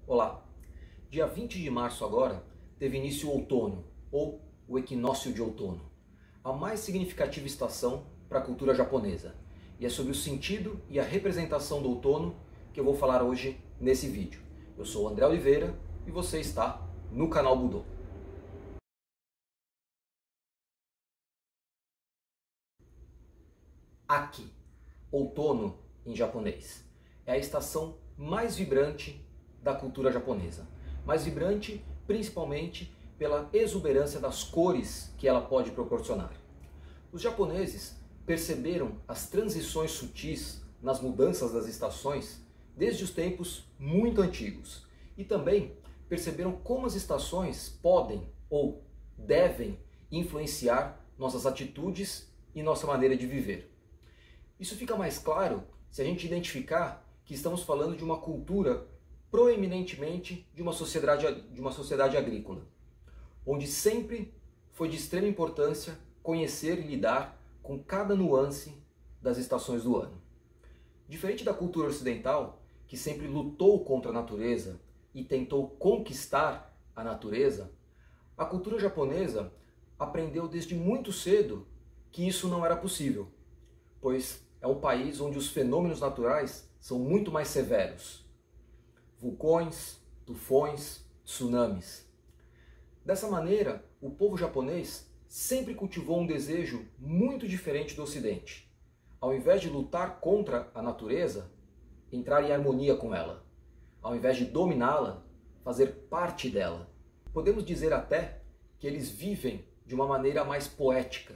Olá! Dia 20 de março agora teve início o outono, ou o equinócio de outono, a mais significativa estação para a cultura japonesa. E é sobre o sentido e a representação do outono que eu vou falar hoje nesse vídeo. Eu sou o André Oliveira e você está no canal Budô. Aki, outono em japonês, é a estação mais vibrante da cultura japonesa. Mais vibrante principalmente pela exuberância das cores que ela pode proporcionar. Os japoneses perceberam as transições sutis nas mudanças das estações desde os tempos muito antigos e também perceberam como as estações podem ou devem influenciar nossas atitudes e nossa maneira de viver. Isso fica mais claro se a gente identificar que estamos falando de uma cultura proeminentemente de uma sociedade agrícola, onde sempre foi de extrema importância conhecer e lidar com cada nuance das estações do ano. Diferente da cultura ocidental, que sempre lutou contra a natureza e tentou conquistar a natureza, a cultura japonesa aprendeu desde muito cedo que isso não era possível, pois é um país onde os fenômenos naturais são muito mais severos. Vulcões, tufões, tsunamis. Dessa maneira, o povo japonês sempre cultivou um desejo muito diferente do Ocidente. Ao invés de lutar contra a natureza, entrar em harmonia com ela. Ao invés de dominá-la, fazer parte dela. Podemos dizer até que eles vivem de uma maneira mais poética.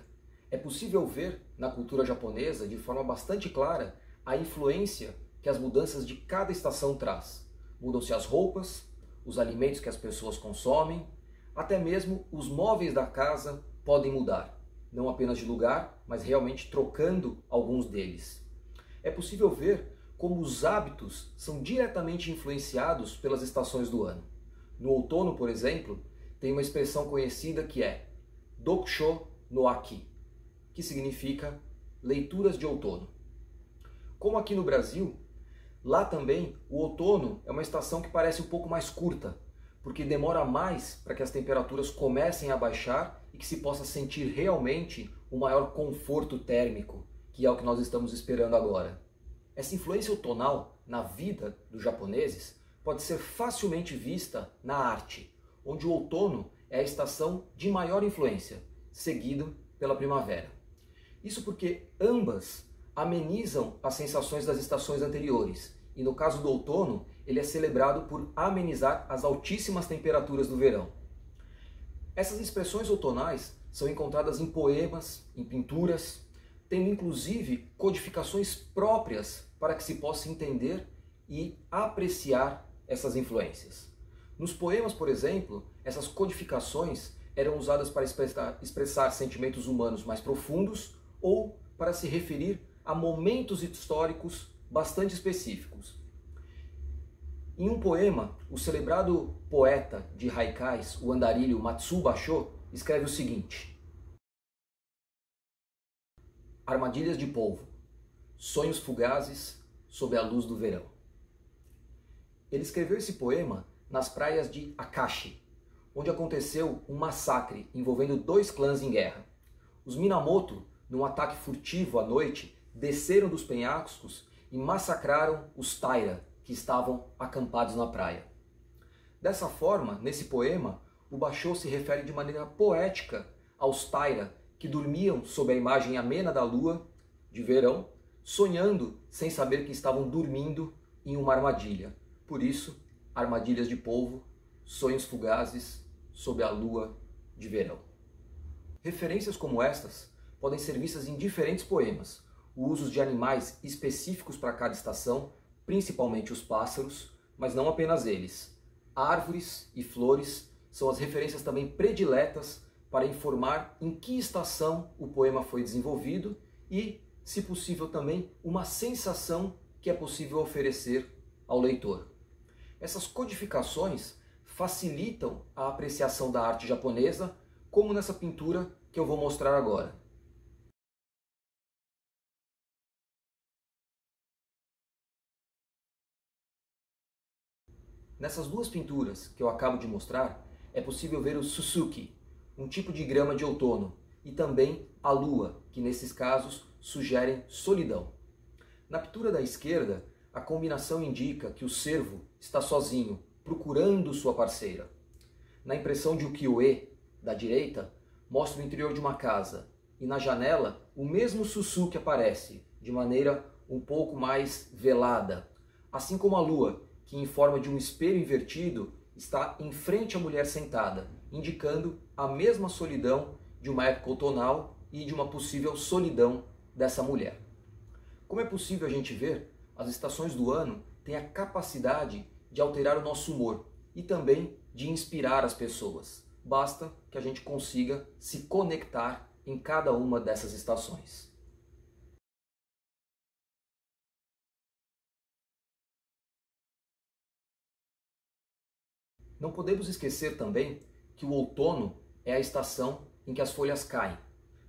É possível ver na cultura japonesa, de forma bastante clara, a influência que as mudanças de cada estação traz. Mudam-se as roupas, os alimentos que as pessoas consomem, até mesmo os móveis da casa podem mudar. Não apenas de lugar, mas realmente trocando alguns deles. É possível ver como os hábitos são diretamente influenciados pelas estações do ano. No outono, por exemplo, tem uma expressão conhecida que é Dokusho no Aki, que significa leituras de outono. Como aqui no Brasil, lá também o outono é uma estação que parece um pouco mais curta, porque demora mais para que as temperaturas comecem a baixar e que se possa sentir realmente um maior conforto térmico, que é o que nós estamos esperando agora. Essa influência outonal na vida dos japoneses pode ser facilmente vista na arte, onde o outono é a estação de maior influência, seguido pela primavera. Isso porque ambas amenizam as sensações das estações anteriores, e no caso do outono, ele é celebrado por amenizar as altíssimas temperaturas do verão. Essas expressões outonais são encontradas em poemas, em pinturas, tendo inclusive codificações próprias para que se possa entender e apreciar essas influências. Nos poemas, por exemplo, essas codificações eram usadas para expressar sentimentos humanos mais profundos ou para se referir a momentos históricos bastante específicos. Em um poema, o celebrado poeta de haikais, o andarilho Matsuo Bashō, escreve o seguinte: Armadilhas de polvo, sonhos fugazes sob a luz do verão. Ele escreveu esse poema nas praias de Akashi, onde aconteceu um massacre envolvendo 2 clãs em guerra. Os Minamoto, num ataque furtivo à noite, desceram dos penhascos e massacraram os Taira, que estavam acampados na praia. Dessa forma, nesse poema, o Bashō se refere de maneira poética aos Taira, que dormiam sob a imagem amena da lua de verão, sonhando sem saber que estavam dormindo em uma armadilha. Por isso, armadilhas de polvo, sonhos fugazes sob a lua de verão. Referências como estas podem ser vistas em diferentes poemas. O uso de animais específicos para cada estação, principalmente os pássaros, mas não apenas eles. Árvores e flores são as referências também prediletas para informar em que estação o poema foi desenvolvido e, se possível também, uma sensação que é possível oferecer ao leitor. Essas codificações facilitam a apreciação da arte japonesa, como nessa pintura que eu vou mostrar agora. Nessas duas pinturas que eu acabo de mostrar, é possível ver o Suzuki, um tipo de grama de outono, e também a lua, que nesses casos sugerem solidão. Na pintura da esquerda, a combinação indica que o cervo está sozinho, procurando sua parceira. Na impressão de ukiyo-e, da direita, mostra o interior de uma casa, e na janela o mesmo Suzuki aparece, de maneira um pouco mais velada, assim como a lua, que em forma de um espelho invertido está em frente à mulher sentada, indicando a mesma solidão de uma época outonal e de uma possível solidão dessa mulher. Como é possível a gente ver, as estações do ano têm a capacidade de alterar o nosso humor e também de inspirar as pessoas. Basta que a gente consiga se conectar em cada uma dessas estações. Não podemos esquecer também que o outono é a estação em que as folhas caem,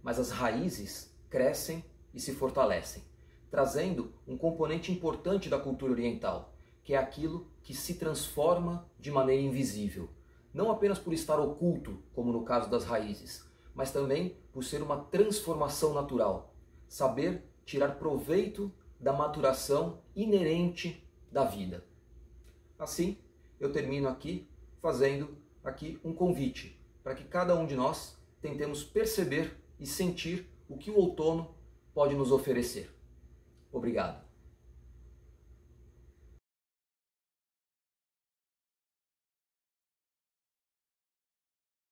mas as raízes crescem e se fortalecem, trazendo um componente importante da cultura oriental, que é aquilo que se transforma de maneira invisível, não apenas por estar oculto, como no caso das raízes, mas também por ser uma transformação natural, saber tirar proveito da maturação inerente da vida. Assim, eu termino aqui fazendo um convite para que cada um de nós tentemos perceber e sentir o que o outono pode nos oferecer. Obrigado.